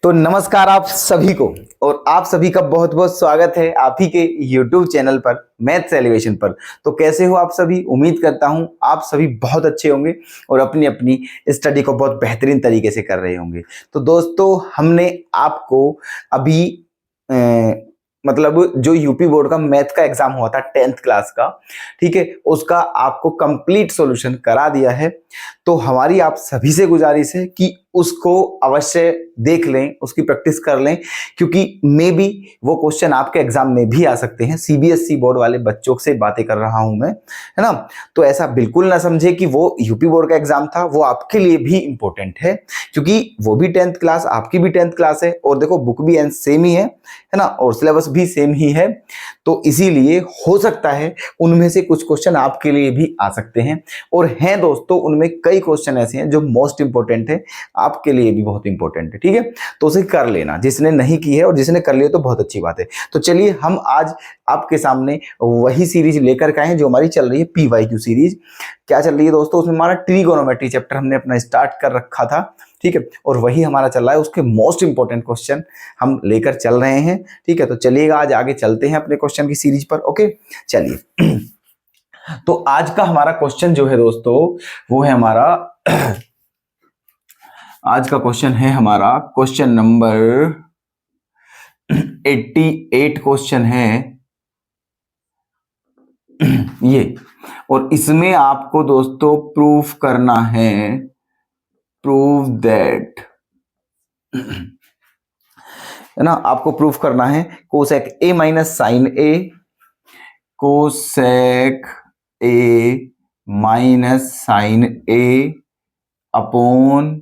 तो नमस्कार आप सभी को और आप सभी का बहुत बहुत स्वागत है आप ही के YouTube चैनल पर मैथ्स एलिवेशन पर। तो कैसे हो आप सभी? उम्मीद करता हूं आप सभी बहुत अच्छे होंगे और अपनी अपनी स्टडी को बहुत बेहतरीन तरीके से कर रहे होंगे। तो दोस्तों हमने आपको अभी मतलब जो यूपी बोर्ड का मैथ का एग्जाम हुआ था 10th क्लास का, ठीक है, उसका आपको कंप्लीट सॉल्यूशन करा दिया है। तो हमारी आप सभी से गुजारिश है कि उसको अवश्य देख लें, उसकी प्रैक्टिस कर लें, क्योंकि मे बी वो क्वेश्चन आपके एग्जाम में भी आ सकते हैं। सीबीएसई बोर्ड वाले बच्चों से बातें कर रहा हूं मैं, है ना। तो ऐसा बिल्कुल ना समझे कि वो यूपी बोर्ड का एग्जाम था, वो आपके लिए भी इंपॉर्टेंट है, क्योंकि वो भी 10th क्लास, आपकी भी 10th क्लास है, और देखो बुक भी सेम ही है ना, और सिलेबस भी सेम ही है। तो इसीलिए हो सकता है उनमें से कुछ क्वेश्चन आपके लिए भी आ सकते हैं, और हैं दोस्तों उनमें कई क्वेश्चन ऐसे हैं जो मोस्ट इंपॉर्टेंट है, आपके लिए भी बहुत इंपॉर्टेंट है, ठीक है। तो उसे कर लेना, जिसने नहीं की है, और जिसने कर लिया तो बहुत अच्छी बात है। तो चलिए हम आज आपके सामने वही सीरीज लेकर के आए हैं जो हमारी चल रही है PYQ सीरीज। क्या चल रही है दोस्तों? उसमें हमारा ट्रिगोनोमेट्री चैप्टर हमने अपना स्टार्ट कर रखा था, ठीक है, और वही हमारा चल रहा है। उसके मोस्ट इंपॉर्टेंट क्वेश्चन हम लेकर चल रहे हैं, ठीक है। तो चलिएगा आज आगे चलते हैं अपने क्वेश्चन की सीरीज पर। ओके चलिए तो आज का हमारा क्वेश्चन जो है दोस्तों वो है हमारा आज का क्वेश्चन है हमारा क्वेश्चन नंबर 88 क्वेश्चन है ये, और इसमें आपको दोस्तों प्रूफ करना है, प्रूव दैट, है ना, आपको प्रूफ करना है cosec A minus sine A, cosec A minus sine A upon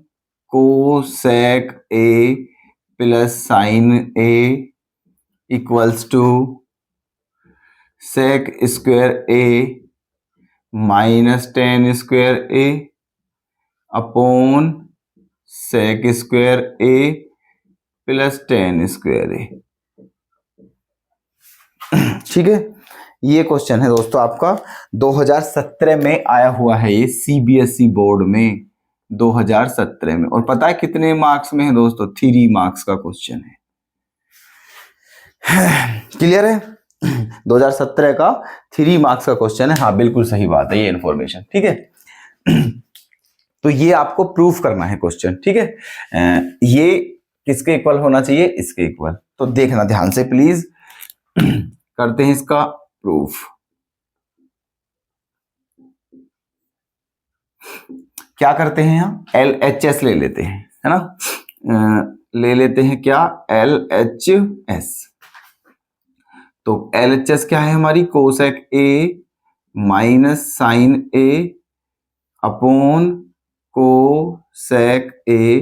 cosec A plus sine A equals to sec square A minus tan square A upon sec square A plus tan square A। ठीक है, ये question है दोस्तों आपका 2017 में आया हुआ है, ये सीबीएसई बोर्ड में 2017 में। और पता है कितने मार्क्स में है दोस्तों? 3 मार्क्स का क्वेश्चन है। क्लियर है? 2017 का 3 मार्क्स का क्वेश्चन है। हाँ बिल्कुल सही बात है ये इंफॉर्मेशन, ठीक है। तो ये आपको प्रूफ करना है क्वेश्चन, ठीक है। ये किसके इक्वल होना चाहिए? इसके इक्वल। तो देखना ध्यान से प्लीज, करते हैं इसका प्रूफ। क्या करते हैं? हम LHS ले लेते हैं, है ना, ले लेते हैं क्या? LHS। तो LHS क्या है हमारी? Cosec A minus sine A upon cosec A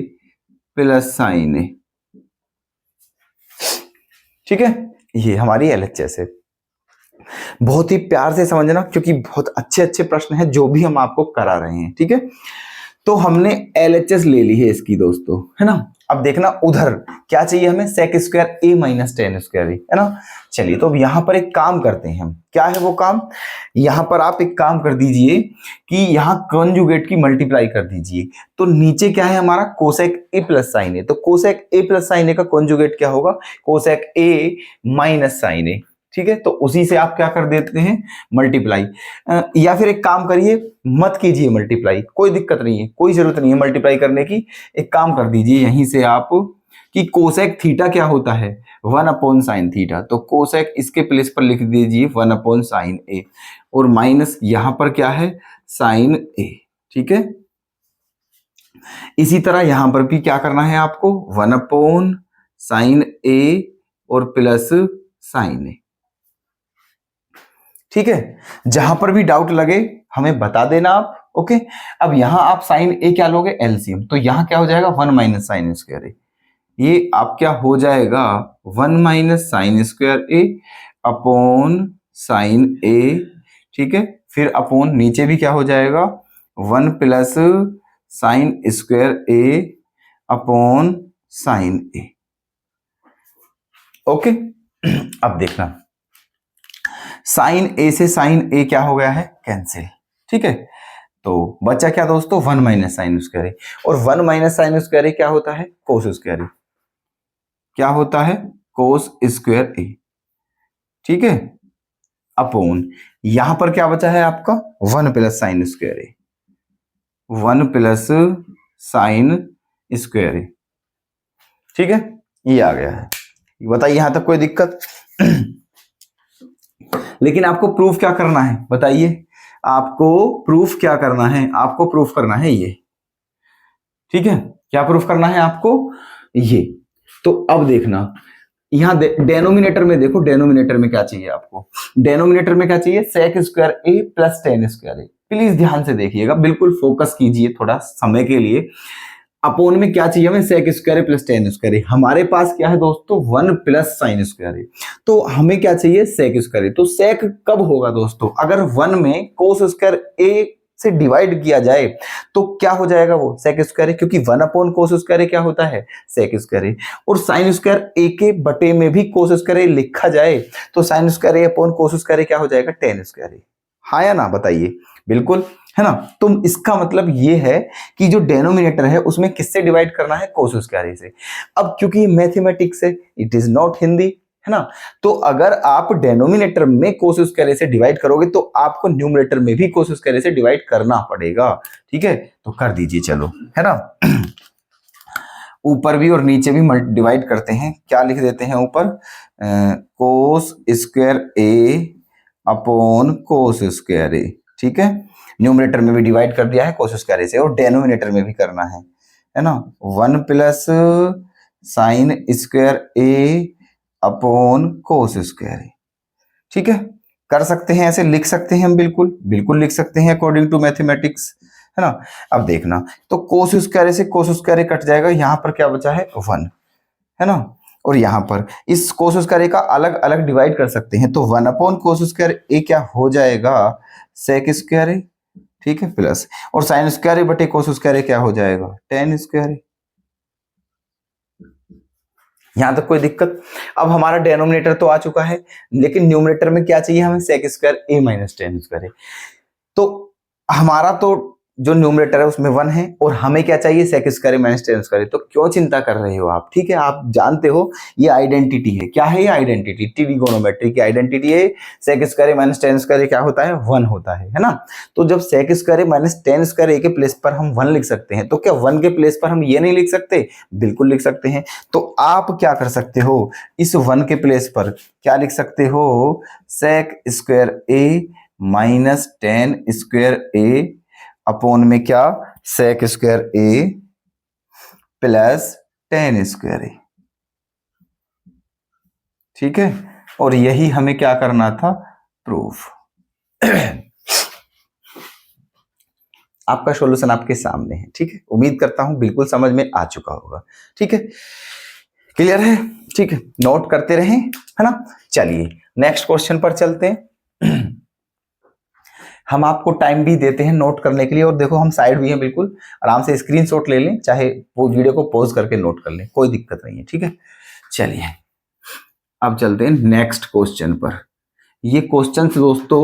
plus sine A, ठीक है। ये हमारी LHS है। बहुत ही प्यार से समझना, क्योंकि बहुत अच्छे अच्छे प्रश्न हैं जो भी हम आपको करा रहे हैं, ठीक है। तो हमने LHS ले ली है इसकी दोस्तों, है ना। अब देखना उधर क्या चाहिए हमें? Sec square A minus tan square A, है ना। चलिए तो अब यहां पर एक काम करते हैं हम। क्या है वो काम? यहां पर आप एक काम कर दीजिए कि यहां कॉन्जुगेट की मल्टीप्लाई कर दीजिए। तो नीचे क्या है हमारा? Cosec A plus sine A। तो cosec A plus sine A का कॉन्जुगेट क्या होगा? Cosec A minus sine A, ठीक है। तो उसी से आप क्या कर देते हैं? मल्टीप्लाई। या फिर एक काम करिए, मत कीजिए मल्टीप्लाई, कोई दिक्कत नहीं है, कोई जरूरत नहीं है मल्टीप्लाई करने की। एक काम कर दीजिए यहीं से आप कि कोसेक थीटा क्या होता है? 1 अपॉन साइन थीटा। तो कोसेक इसके प्लेस पर लिख दीजिए 1 अपॉन साइन A, और माइनस यहां पर क्या है? साइन A, ठीक है। इसी तरह यहां पर भी क्या करना है आपको? 1 अपॉन साइन A और प्लस साइन A, ठीक है। जहां पर भी डाउट लगे हमें बता देना आप, ओके। अब यहां आप साइन A क्या लोगे? एलसीएम। तो यहां क्या हो जाएगा? 1 माइनस साइन स्क्वायर A। ये आप क्या हो जाएगा? 1 minus sine square A upon sine A, ठीक है। फिर अपॉन नीचे भी क्या हो जाएगा? 1 plus sine square A upon sine A, okay. अब देखना साइन A से साइन A क्या हो गया है? कैंसिल, ठीक है। तो बचा क्या दोस्तों? 1 माइनस साइन स्क्वायर A, और 1 माइनस साइन स्क्वायर A क्या होता है? Cos square A। क्या होता है, कोस स्क्वायर ए, ठीक है, अपॉन यहां पर क्या बचा है आपका 1 प्लस साइन स्क्वायर ए, 1 प्लस साइन स्क्वायर ए, ठीक है, ये आ गया है। बताइए यहां तक कोई दिक्कत? लेकिन आपको प्रूफ क्या करना है बताइए, आपको प्रूफ क्या करना है, आपको प्रूफ करना है ये, ठीक है, क्या प्रूफ करना है आपको, ये। तो अब देखना यहां डेनोमिनेटर में देखो, डेनोमिनेटर में क्या चाहिए आपको, डेनोमिनेटर में क्या चाहिए, sec square A plus tan square A. Please ध्यान से देखिएगा, बिल्कुल फोकस कीजिए थोड़ा समय के लिए। अपोन में क्या चाहिए हमें, sec square A plus tan square ए। हमारे पास क्या है दोस्तों, 1 प्लस साइन स्क्वायर ए। तो हमें क्या चाहिए, सेक स्क्वायर ए। तो सेक कब होगा दोस्तों, अगर 1 में कोस स्क्वायर ए से डिवाइड किया जाए तो क्या हो जाएगा, वो सेक स्क्वायर ए, क्योंकि 1 अपॉन कोस स्क्वायर ए क्या होता है, सेक स्क्वायर ए। और साइन स्क्वायर ए के बटे में भी कोस स्क्वायर ए लिखा जाए तो साइन स्क्वायर ए अपॉन कोस स्क्वायर ए क्या हो जाएगा, टेन स्क्वायर ए। हाँ या ना बताइए, बिल्कुल है ना। तो इसका मतलब ये है कि जो डेनोमिनेटर है उसमें किससे डिवाइड करना है, कोस स्क्वायर ए से। अब क्योंकि मैथमेटिक्स है, इट इज नॉट हिंदी, है ना, तो अगर आप डेनोमिनेटर में कोस स्क्वायर ए से डिवाइड करोगे तो आपको न्यूमरेटर में भी कोस स्क्वायर ए से डिवाइड करना पड़ेगा, ठीक है। तो कर दीजिए चलो, है ना। ऊपर भी और नीचे भी डिवाइड करते हैं, क्या लिख देते हैं ऊपर, कोस स्क्वायर ए अपॉन कोस स्क्वायर ए, ठीक है। न्यूमरेटर में भी डिवाइड कर दिया है कोस स्क्वायर ए से, और डेनोमिनेटर में भी करना है ना। 1 प्लस साइन स्क्वायर ए अपॉन कोस स्क्वायर ए, ठीक है। कर सकते हैं, ऐसे लिख सकते हैं हम, बिल्कुल बिल्कुल लिख सकते हैं अकॉर्डिंग टू मैथमेटिक्स, है ना। अब देखना, तो कोस स्क्वायर ए से कोस स्क्वायर ए कट जाएगा, यहां पर क्या बचा है 1, है ना। और यहां पर इस कोस स्क्वायर ए का अलग अलग डिवाइड कर सकते हैं, तो 1 अपॉन कोस स्क्वायर ए क्या हो जाएगा, सेक स्क्वायर ए, ठीक है, प्लस और साइन स्क्वायर ए बटे कोस स्क्वायर ए क्या हो जाएगा, टेन स्क्वायर ए। यहां तक कोई दिक्कत? अब हमारा डेनोमिनेटर तो आ चुका है, लेकिन न्यूमरेटर में क्या चाहिए हमें, सेक स्क्वायर ए माइनस टेन स्क्वायर ए। तो हमारा तो जो न्यूमरेटर है उसमें 1 है, और हमें क्या चाहिए, सेक स्क्वायर ए माइनस टेन स्क्वायर ए। तो क्यों चिंता कर रहे हो आप, ठीक है, आप जानते हो ये आइडेंटिटी है, क्या है ये आइडेंटिटी, ट्रिगोनोमेट्री की आइडेंटिटी है। सेक स्क्वायर ए माइनस टेन स्क्वायर ए क्या होता है, 1 होता है ना। तो जब सेक स्क्वायर ए माइनस टेन स्क्वायर ए के प्लेस पर हम 1 लिख सकते हैं, तो क्या 1 के प्लेस पर हम ये नहीं लिख सकते, बिल्कुल लिख सकते हैं। तो आप क्या कर सकते हो, इस 1 के प्लेस पर क्या लिख सकते हो, सेक स्क्वायर ए माइनस टेन स्क्वायर ए अपॉन में क्या, सेक square A plus tan square ए, ठीक है। और यही हमें क्या करना था, प्रूफ। आपका सॉल्यूशन आपके सामने है, ठीक है। उम्मीद करता हूं बिल्कुल समझ में आ चुका होगा, ठीक है, क्लियर है, ठीक है, नोट करते रहें, है ना। चलिए नेक्स्ट क्वेश्चन पर चलते हैं। हम आपको टाइम भी देते हैं नोट करने के लिए, और देखो हम साइड भी हैं, बिल्कुल आराम से स्क्रीनशॉट ले लें, चाहे वो वीडियो को पॉज करके नोट कर लें, कोई दिक्कत नहीं है, ठीक है। चलिए अब चलते हैं नेक्स्ट क्वेश्चन पर। ये क्वेश्चन दोस्तों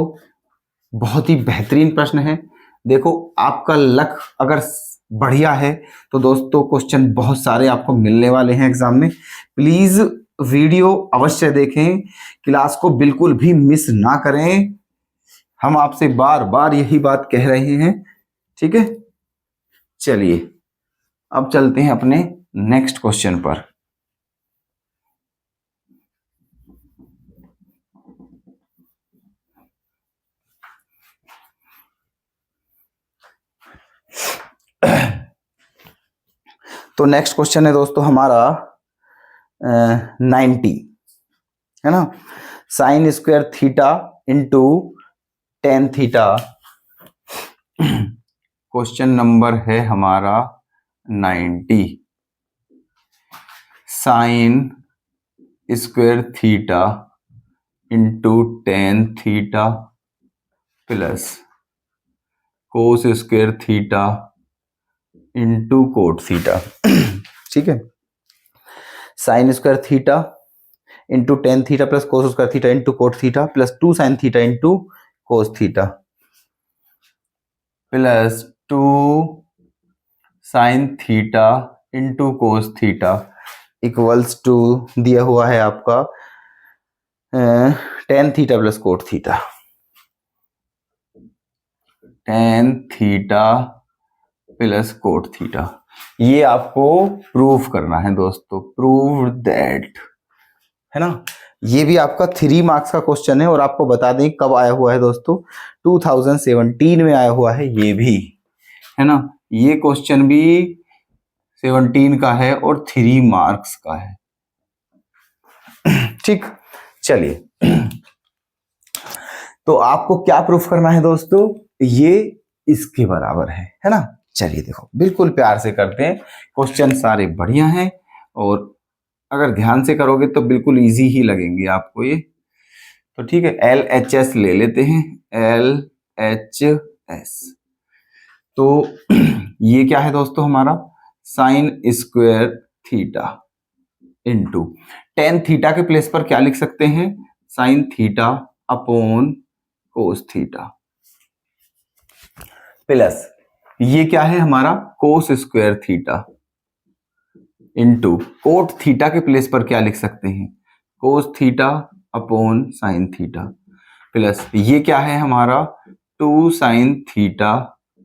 बहुत ही बेहतरीन प्रश्न है। देखो आपका लक अगर बढ़िया है तो दोस्तों क्वेश्चन बहुत सारे आपको मिलने वाले हैं एग्जाम में। प्लीज वीडियो अवश्य देखें, क्लास को बिल्कुल भी मिस ना करें, हम आपसे बार बार यही बात कह रहे हैं, ठीक है। चलिए अब चलते हैं अपने नेक्स्ट क्वेश्चन पर। तो नेक्स्ट क्वेश्चन है दोस्तों हमारा 90, है ना, sine square theta into tan theta. Question number है हमारा 90, sine square theta into tan theta plus cos square theta into cot theta, ठीक है। Sine square theta into tan theta plus cos square theta into cot theta plus 2 sine theta into cos theta plus 2 sine theta into cos theta equals to दिया हुआ है आपका tan theta plus coat theta, tan theta plus coat theta. ये आपको proof करना है दोस्तों, prove that, है ना। ये भी आपका 3 मार्क्स का क्वेश्चन है और आपको बता दें कब आया हुआ है दोस्तों, 2017 में आया हुआ है ये भी, है ना। ये क्वेश्चन भी 17 का है और 3 मार्क्स का है। ठीक, चलिए तो आपको क्या प्रूफ करना है दोस्तों, ये इसके बराबर है ना। चलिए देखो बिल्कुल प्यार से करते हैं, क्वेश्चन सारे बढ़िया हैं और अगर ध्यान से करोगे तो बिल्कुल इजी ही लगेंगे आपको ये। तो ठीक है, LHS ले लेते हैं, LHS। तो ये क्या है दोस्तों हमारा, sine square theta into tan theta के प्लेस पर क्या लिख सकते हैं, sine theta upon cos theta, plus ये क्या है हमारा cos square theta into cot theta के प्लेस पर क्या लिख सकते हैं, cos theta upon sine theta, plus ये क्या है हमारा two sine theta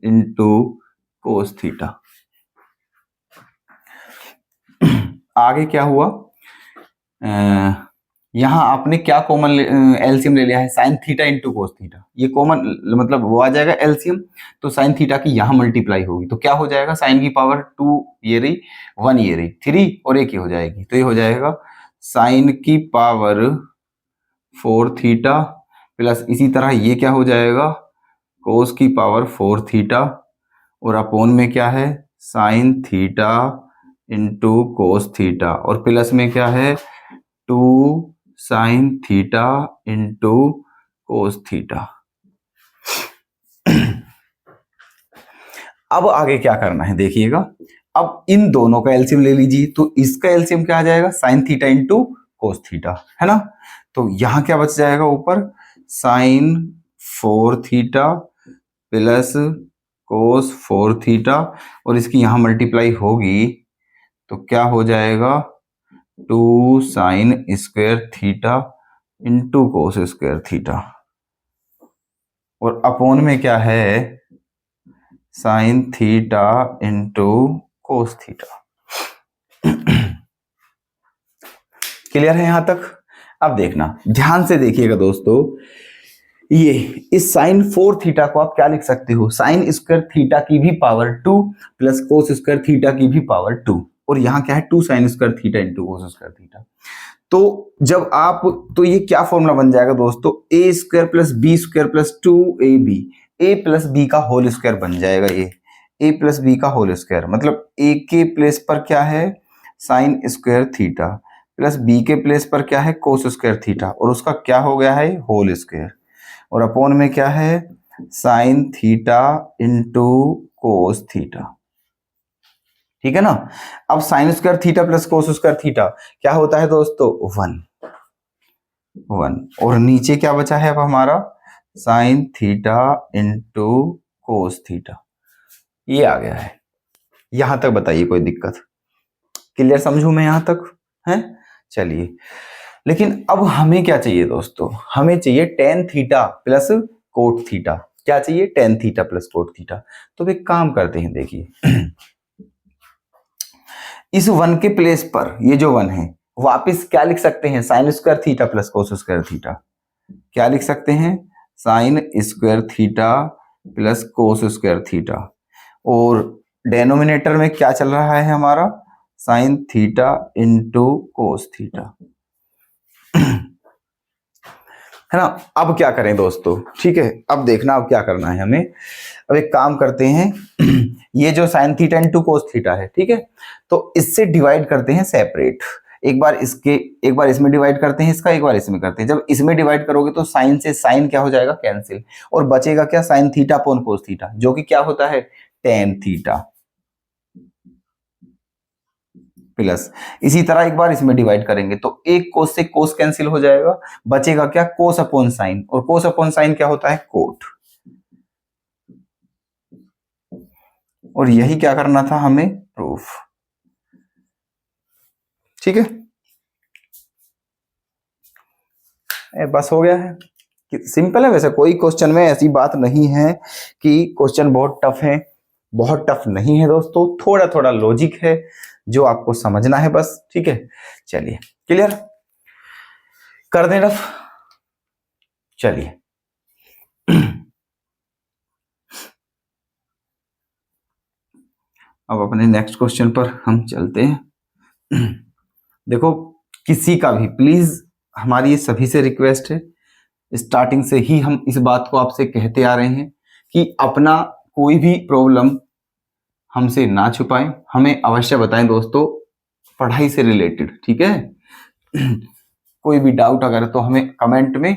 into cos theta. आगे क्या हुआ, यहां आपने क्या कॉमन एलसीएम ले लिया है, sign theta into cos theta, ये कॉमन मतलब वो आ जाएगा एलसीएम, तो साइन थीटा की यहां मल्टीप्लाई होगी तो क्या हो जाएगा, साइन की पावर 2 ये रही, 1 ये रही, 3 और एक ही हो जाएगी, तो ये हो जाएगा साइन की पावर 4 थीटा, प्लस इसी तरह ये क्या हो जाएगा, कोस की पावर 4 थीटा, और अपोन में क्या है, sign theta into cos theta, और प्लस में क्या है 2 sine theta into cos theta. अब आगे क्या करना है देखिएगा, अब इन दोनों का एलसीएम ले लीजिए, तो इसका एलसीएम क्या आ जाएगा, sine theta into cos theta, है ना। तो यहां क्या बच जाएगा ऊपर, sine 4 theta plus cos 4 theta, और इसकी यहां मल्टीप्लाई होगी तो क्या हो जाएगा 2 साइन स्क्वायर थीटा इंटू कोस स्क्वायर थीटा, और अपोन में क्या है sign theta into cos theta. Clear है यहां तक। अब देखना ध्यान से देखिएगा दोस्तों, ये इस साइन 4 थीटा को आप क्या लिख सकते हो, साइन स्क्वायर थीटा की भी power 2 plus cos square theta की भी पावर 2, और यहां क्या है 2 साइन स्क्वायर थीटा इंटू कोस स्क्वायर थीटा। तो जब आप, तो ये क्या फॉर्मूला बन जाएगा दोस्तों, A square plus B square plus 2ab, A plus B का होल स्क्वायर बन जाएगा ये, ए प्लस बी का होल स्क्वायर, मतलब ए के प्लेस पर क्या है sine square theta, plus B के प्लेस पर क्या है कोस स्क्वायर थीटा, और उसका क्या हो गया है होल स्क्वायर, और अपोन में क्या है sign theta into cos theta. ठीक है ना। अब sign square theta plus cos square theta क्या होता है दोस्तों 1, और नीचे क्या बचा है अब हमारा sign theta into cos theta, ये आ गया है। यहां तक बताइए कोई दिक्कत, क्लियर समझू मैं यहां तक है। चलिए, लेकिन अब हमें क्या चाहिए दोस्तों, हमें चाहिए ten theta plus cot theta, क्या चाहिए ten theta plus cot theta. तो एक काम करते हैं, देखिए इस 1 के प्लेस पर ये जो 1 है वापस क्या लिख सकते हैं, sign square theta plus cos square theta, क्या लिख सकते हैं sign square theta plus cos square theta, और डेनोमिनेटर में क्या चल रहा है हमारा sign theta into cos theta, है ना। अब क्या करें दोस्तों, ठीक है, अब देखना अब क्या करना है हमें। अब एक काम करते हैं ये जो sign theta into cos theta है, ठीक है, तो इससे डिवाइड करते हैं सेपरेट, एक बार इसके, एक बार इसमें डिवाइड करते हैं इसका, एक बार इसमें करते हैं। जब इसमें डिवाइड करोगे तो साइन से साइन क्या हो जाएगा कैंसिल, और बचेगा क्या sign theta upon cos theta, जो कि क्या होता है टेन थीटा, प्लस इसी तरह एक बार इसमें डिवाइड करेंगे तो एक कोस से कोस कैंसिल हो जाएगा, बचेगा क्या कोस अपॉन साइन, और कोस अपॉन साइन क्या होता है कोट, और यही क्या करना था हमें प्रूफ। ठीक है, बस हो गया है। सिंपल है, वैसे कोई क्वेश्चन में ऐसी बात नहीं है कि क्वेश्चन बहुत टफ है, बहुत टफ नहीं है दोस्तों, थोड़ा थोड़ा लॉजिक है जो आपको समझना है बस। ठीक है, चलिए क्लियर कर दें रफ। चलिए अब अपने नेक्स्ट क्वेश्चन पर हम चलते हैं। देखो, किसी का भी प्लीज, हमारी ये सभी से रिक्वेस्ट है, स्टार्टिंग से ही हम इस बात को आपसे कहते आ रहे हैं कि अपना कोई भी प्रॉब्लम हमसे ना छुपाएं, हमें अवश्य बताएं दोस्तों, पढ़ाई से रिलेटेड। ठीक है, कोई भी डाउट अगर तो हमें कमेंट में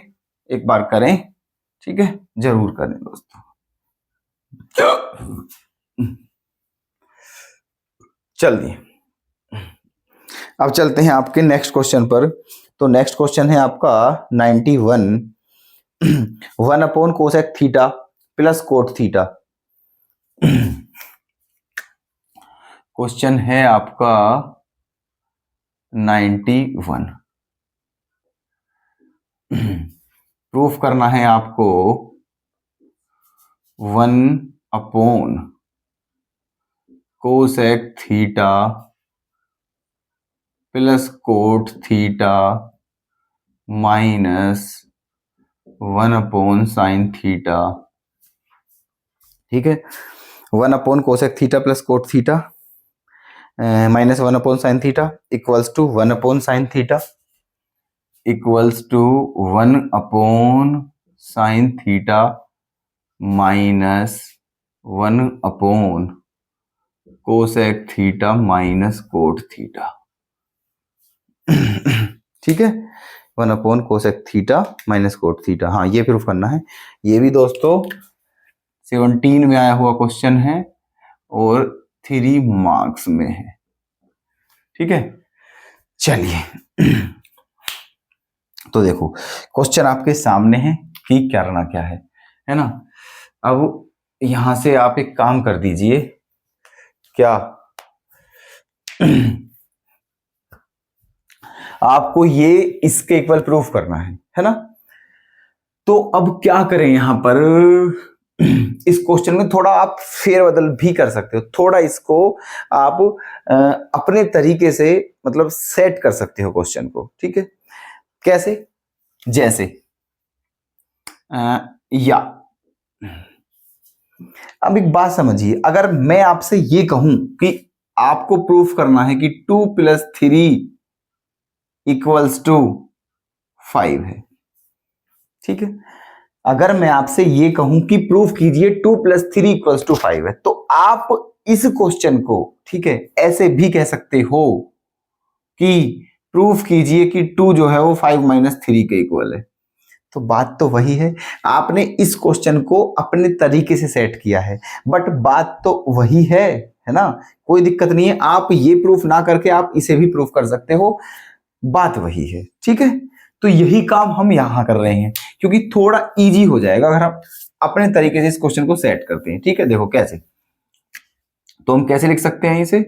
एक बार करें। ठीक है, जरूर करें दोस्तों। चलिए अब चलते हैं आपके नेक्स्ट क्वेश्चन पर। तो नेक्स्ट क्वेश्चन है आपका 91, 1/cosec theta plus coat theta. Question है आपका 91, प्रूफ करना है आपको 1/cosec theta plus coat theta minus 1/sin theta. ठीक है, 1/cosec theta plus coat theta minus 1/sin theta equals to 1/sin theta equals to 1/sin theta minus 1/cosec theta minus cot theta. ठीक है, 1/cosec theta minus cot theta. हाँ, ये proof करना है। ये भी दोस्तों 17 में आया हुआ क्वेश्चन है और 3 मार्क्स में है। ठीक है, चलिए तो देखो, क्वेश्चन आपके सामने है कि करना क्या है ना। अब यहां से आप एक काम कर दीजिए, क्या आपको ये इसके इक्वल प्रूफ करना है ना। तो अब क्या करें यहां पर, इस क्वेश्चन में थोड़ा आप फेरबदल भी कर सकते हो, थोड़ा इसको आप अपने तरीके से मतलब सेट कर सकते हो क्वेश्चन को। ठीक है, कैसे, जैसे या अब एक बात समझिए, अगर मैं आपसे ये कहूं कि आपको प्रूफ करना है कि 2 + 3 = 5 है। ठीक है, अगर मैं आपसे ये कहूं कि प्रूफ कीजिए 2 + 3 = 5 है, तो आप इस क्वेश्चन को, ठीक है, ऐसे भी कह सकते हो कि प्रूफ कीजिए कि 2 जो है वो 5 - 3 के इक्वल है। तो बात तो वही है, आपने इस क्वेश्चन को अपने तरीके से सेट किया है, बट बात तो वही है ना। कोई दिक्कत नहीं है, आप ये प्रूफ ना करके आप इसे भी प्रूफ कर सकते हो, बात वही है। ठीक है, तो यही काम हम यहां कर रहे हैं, क्योंकि थोड़ा इजी हो जाएगा अगर हम अपने तरीके से इस क्वेश्चन को सेट करते हैं। ठीक है, देखो कैसे, तो हम कैसे लिख सकते हैं इसे,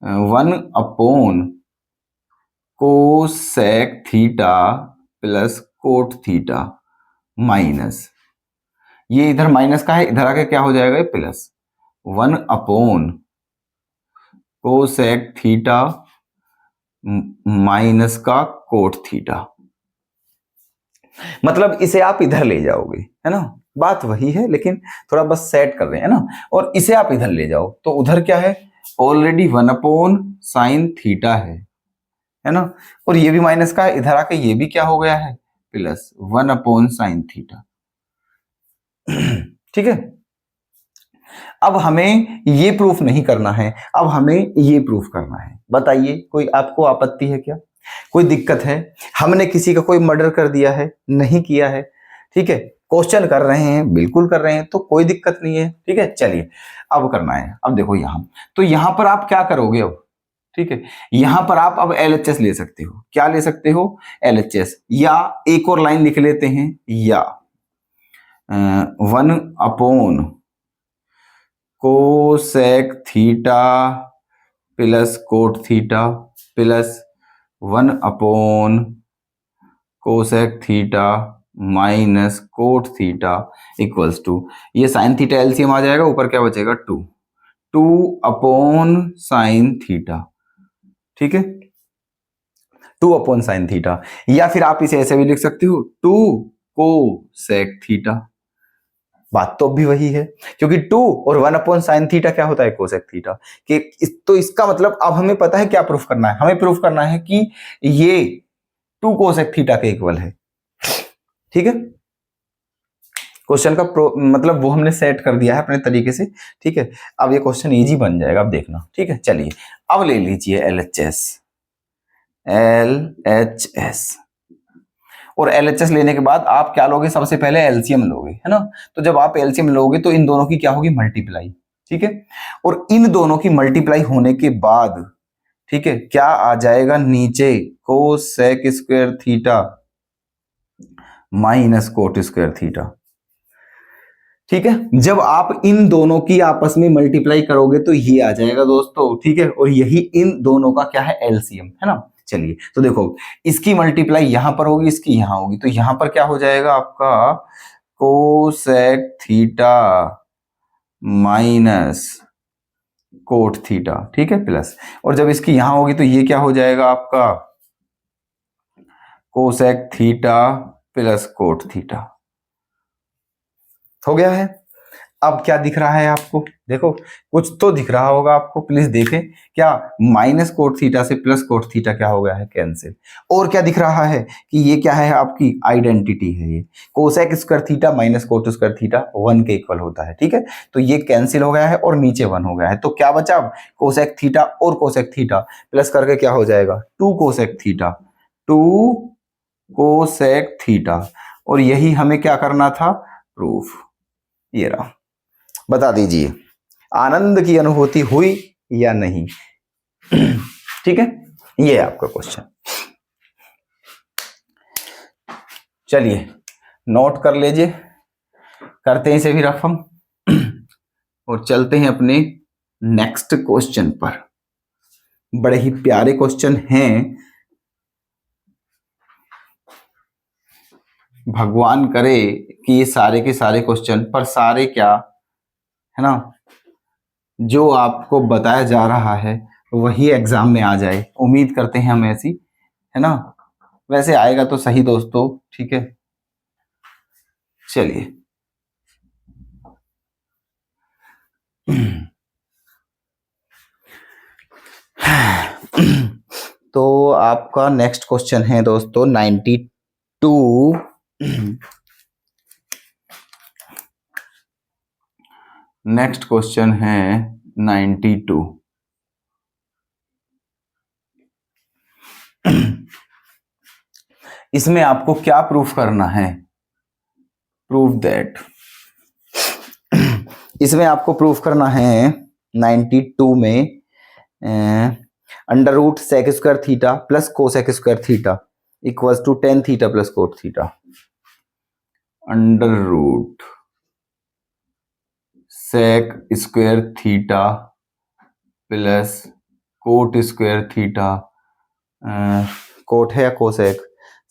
1/cosec theta plus coat theta minus, ये इधर माइनस का है, इधर आके क्या हो जाएगा, प्लस 1/cosec थीटा माइनस का कोट थीटा। मतलब इसे आप इधर ले जाओगे, है ना, बात वही है, लेकिन थोड़ा बस सेट कर रहे हैं ना। और इसे आप इधर ले जाओ तो उधर क्या है, ऑलरेडी 1/sin थीटा है ना, और ये भी माइनस का है, इधर आके ये भी क्या हो गया है, प्लस 1/sin थीटा। ठीक है, अब हमें ये प्रूफ नहीं करना है, अब हमें ये प्रूफ करना है। बताइए, कोई आपको आपत्ति है क्या, कोई दिक्कत है? हमने किसी का कोई मर्डर कर दिया है? नहीं किया है। ठीक है, क्वेश्चन कर रहे हैं, बिल्कुल कर रहे हैं, तो कोई दिक्कत नहीं है। ठीक है, चलिए अब करना है। अब देखो यहां, तो यहां पर आप क्या करोगे अब, ठीक है, यहां पर आप अब LHS ले सकते हो। क्या ले सकते हो, LHS, या एक और लाइन लिख लेते हैं, या 1/cosec theta plus cot theta प्लस 1 upon cosec theta minus cot theta equals to, ये साइन थीटा एलसीएम आ जाएगा, ऊपर क्या बचेगा 2 अपॉन साइन थीटा, ठीक है, 2 अपॉन साइन थीटा, या फिर आप इसे ऐसे भी लिख सकते हो 2 कोसेक थीटा। बात तो भी वही है, क्योंकि 2 और 1 अपॉन साइन थीटा क्या होता है कोसेक थीटा कि तो इसका मतलब अब हमें पता है क्या प्रूफ करना है, हमें प्रूफ करना है कि ये 2 कोसेक थीटा के इक्वल है, ठीक है। क्वेश्चन का मतलब वो हमने सेट कर दिया है अपने तरीके से, ठीक है। अब ये क्वेश्चन इजी बन जाएगा, अब देखना, ठीक है। चलिए अब ले लीजिए LHS और LHS लेने के बाद आप क्या लोगे, सबसे पहले एलसीएम लोगे, है ना। तो जब आप एलसीएम लोगे तो इन दोनों की क्या होगी, मल्टीप्लाई, ठीक है। और इन दोनों की मल्टीप्लाई होने के बाद, ठीक है, क्या आ जाएगा नीचे, cosec square theta minus coat square theta, ठीक है। जब आप इन दोनों की आपस में मल्टीप्लाई करोगे तो ये आ जाएगा दोस्तों, ठीक है। और यही इन दोनों का क्या है, एलसीएम, है ना। चलिए तो देखो, इसकी मल्टीप्लाई यहां पर होगी, इसकी यहां होगी, तो यहां पर क्या हो जाएगा आपका cosec theta minus cot theta, ठीक है, प्लस, और जब इसकी यहां होगी तो ये क्या हो जाएगा आपका cosec theta plus cot theta, हो गया है। अब क्या दिख रहा है आपको, देखो कुछ तो दिख रहा होगा आपको, प्लीज देखें, क्या माइनस कोट थीटा से प्लस कोट थीटा क्या हो गया है, कैंसिल। और क्या दिख रहा है कि ये क्या है, आपकी आइडेंटिटी है, ये cosec square theta minus coat square theta 1 के इक्वल होता है, ठीक है। तो ये कैंसिल हो गया है और नीचे 1 हो गया है, तो क्या बचा, कोसेक थीटा और कोसेक थीटा प्लस करके क्या हो जाएगा 2 कोसेक थीटा, 2 कोसेक थीटा, और यही हमें क्या करना था, प्रूफ। ये रहा, बता दीजिए आनंद की अनुभूति हुई या नहीं। ठीक है, ये है आपका क्वेश्चन। चलिए नोट कर लीजिए, करते हैं इसे भी रफ हम और चलते हैं अपने नेक्स्ट क्वेश्चन पर। बड़े ही प्यारे क्वेश्चन हैं, भगवान करे कि ये सारे के सारे क्वेश्चन, पर सारे क्या है ना, जो आपको बताया जा रहा है वही एग्जाम में आ जाए, उम्मीद करते हैं हम ऐसी, है ना। वैसे आएगा तो सही दोस्तों, ठीक है। चलिए तो आपका नेक्स्ट क्वेश्चन है दोस्तों 92। नेक्स्ट क्वेश्चन है 92। इसमें आपको क्या प्रूफ करना है, प्रूफ दैट, इसमें आपको प्रूफ करना है 92 में under root sec square theta plus cosec square theta equals to tan theta plus coat theta. Under root sec square theta plus cot square theta, cot है या cosec,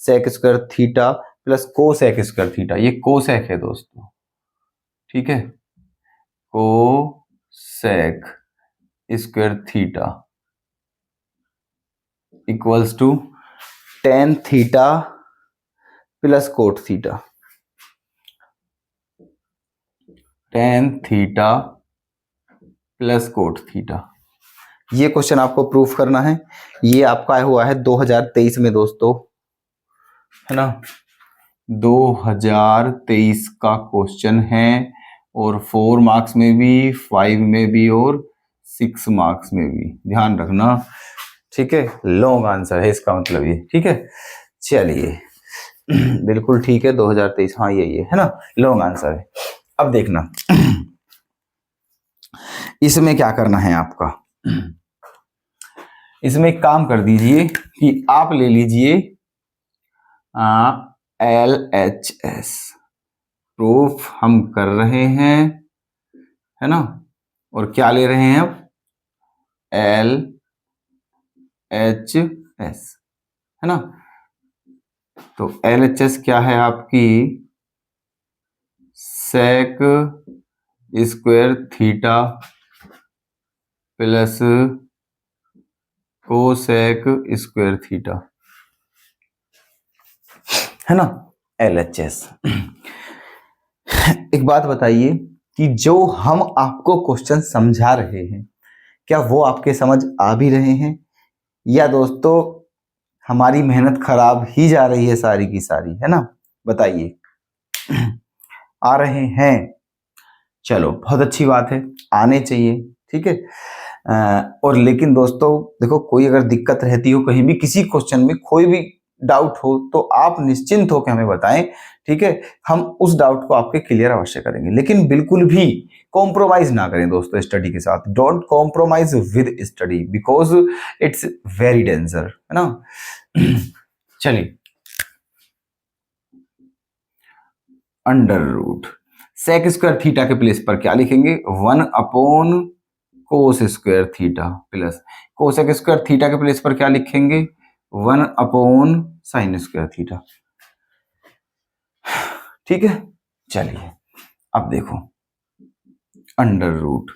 sec square theta plus cosec square theta, ये cosec है दोस्तों, ठीक है, cosec square theta equals to tan theta plus coat theta, tan theta plus coat theta. ये question आपको proof करना है। ये आपका आया हुआ है 2023 में दोस्तों, है ना, 2023 का क्वेश्चन है, और 4 मार्क्स में भी, 5 में भी और 6 मार्क्स में भी, ध्यान रखना, ठीक है। लॉन्ग आंसर है इसका मतलब ये, ठीक है। चलिए बिल्कुल ठीक है, 2023, हाँ यही है ना, लॉन्ग आंसर है। अब देखना इसमें क्या करना है आपका, इसमें एक काम कर दीजिए कि आप ले लीजिए LHS, प्रूफ हम कर रहे हैं, है ना, और क्या ले रहे हैं अब, LHS, है ना। तो LHS क्या है आपकी, sec square theta plus cosec square theta, है ना, LHS। एक बात बताइए कि जो हम आपको क्वेश्चन समझा रहे हैं क्या वो आपके समझ आ भी रहे हैं, या दोस्तों हमारी मेहनत खराब ही जा रही है सारी की सारी, है ना, बताइए। आ रहे हैं, चलो बहुत अच्छी बात है, आने चाहिए, ठीक है। और लेकिन दोस्तों देखो, कोई अगर दिक्कत रहती हो कहीं भी किसी क्वेश्चन में, कोई भी डाउट हो तो आप निश्चिंत होकर हमें बताएं, ठीक है। हम उस डाउट को आपके क्लियर अवश्य करेंगे, लेकिन बिल्कुल भी कॉम्प्रोमाइज ना करें दोस्तों स्टडी के साथ। Don't compromise with study because it's very danger, है ना। चलिए, under root sec square theta के प्लेस पर क्या लिखेंगे, 1 cos square theta plus cosec square theta के प्लेस पर क्या लिखेंगे, 1 साइन स्क्वायर थीटा, ठीक है। चलिए अब देखो, अंडर रूट,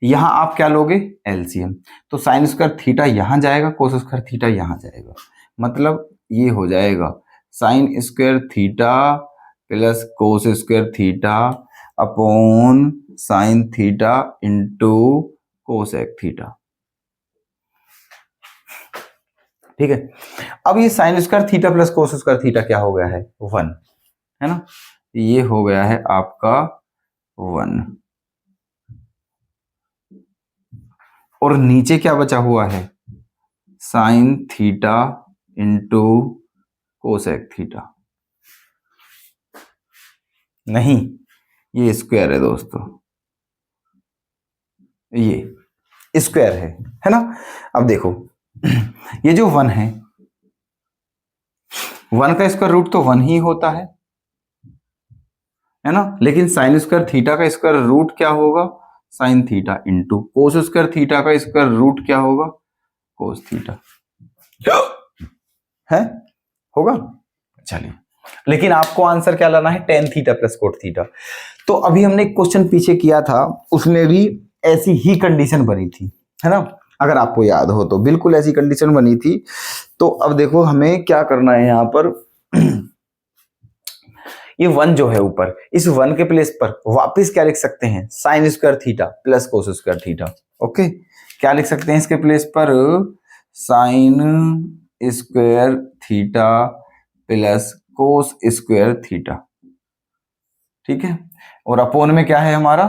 यहां आप क्या लोगे, एलसीएम। तो साइन स्क्वायर थीटा यहां जाएगा, कोस स्क्वायर थीटा यहां जाएगा, मतलब ये हो जाएगा sign square theta plus cos square theta upon sine theta into cosec theta, ठीक है। अब ये sign square theta plus cos square theta क्या हो गया है, 1, है ना, ये हो गया है आपका 1, और नीचे क्या बचा हुआ है, sign theta into cosec theta, नहीं ये स्क्वायर है दोस्तों, ये स्क्वायर है ना। अब देखो ये जो 1 है, 1 का स्क्वायर रूट तो 1 ही होता है ना, लेकिन साइन स्क्वायर थीटा का स्क्वायर रूट क्या होगा, साइन थीटा इंटू कोस स्क्वायर थीटा का स्क्वायर रूट क्या होगा, कोस थीटा, है, होगा। चलिए, लेकिन आपको आंसर क्या लाना है, ten theta plus cot theta. तो अभी हमने एक क्वेश्चन पीछे किया था, उसमें भी ऐसी ही कंडीशन बनी थी, है ना, अगर आपको याद हो तो बिल्कुल ऐसी कंडीशन बनी थी। तो अब देखो हमें क्या करना है यहाँ पर, ये 1 जो है ऊपर, इस 1 के प्लेस पर वापस क्या लिख सकते हैं, sign square theta plus cos square theta, okay. क्या लिख सकते हैं इसके प्लेस पर, sign square theta plus cos square theta, ठीक है। और अपोन में क्या है हमारा,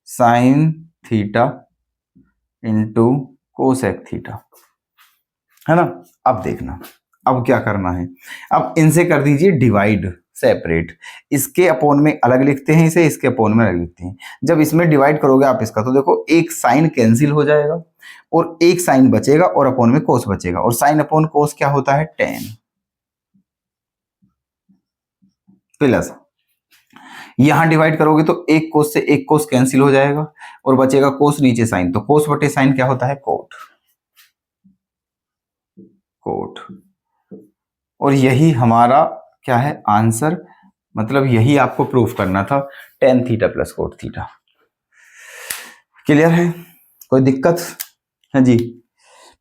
sign theta into cosec theta, है ना। अब देखना, अब क्या करना है, अब इनसे कर दीजिए डिवाइड, सेपरेट, इसके अपोन में अलग लिखते हैं इसे, इसके अपोन में अलग लिखते हैं। जब इसमें डिवाइड करोगे आप इसका, तो देखो एक साइन कैंसिल हो जाएगा और एक साइन बचेगा और अपोन में कोस बचेगा, और साइन अपोन कोस क्या होता है, 10 प्लस, यहां डिवाइड करोगे तो एक कोस से एक कोस कैंसिल हो जाएगा और बचेगा कोस, नीचे साइन, तो कोस बटे साइन क्या होता है, कोट, कोट। और यही हमारा क्या है आंसर, मतलब यही आपको प्रूफ करना था, ten theta plus cot theta. Clear है, कोई दिक्कत है जी,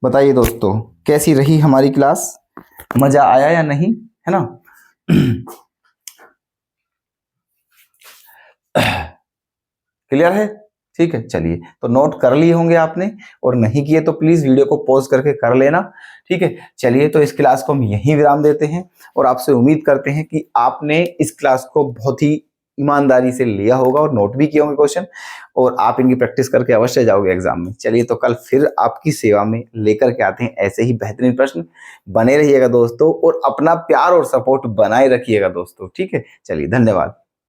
बताइए दोस्तों कैसी रही हमारी क्लास, मजा आया या नहीं, है ना। क्लियर है, ठीक है। चलिए, तो नोट कर लिए होंगे आपने, और नहीं किए तो प्लीज वीडियो को पॉज करके कर लेना, ठीक है। चलिए, तो इस क्लास को हम यहीं विराम देते हैं, और आपसे उम्मीद करते हैं कि आपने इस क्लास को बहुत ही ईमानदारी से लिया होगा और नोट भी किए होंगे क्वेश्चन, और आप इनकी प्रैक्टिस करके अवश्य जाओगे एग्जाम में। चलिए, तो कल फिर आपकी सेवा में लेकर के आते हैं ऐसे ही बेहतरीन प्रश्न। बने रहिएगा दोस्तों, और अपना प्यार और सपोर्ट बनाए रखिएगा दोस्तों, ठीक है। चलिए, धन्यवाद।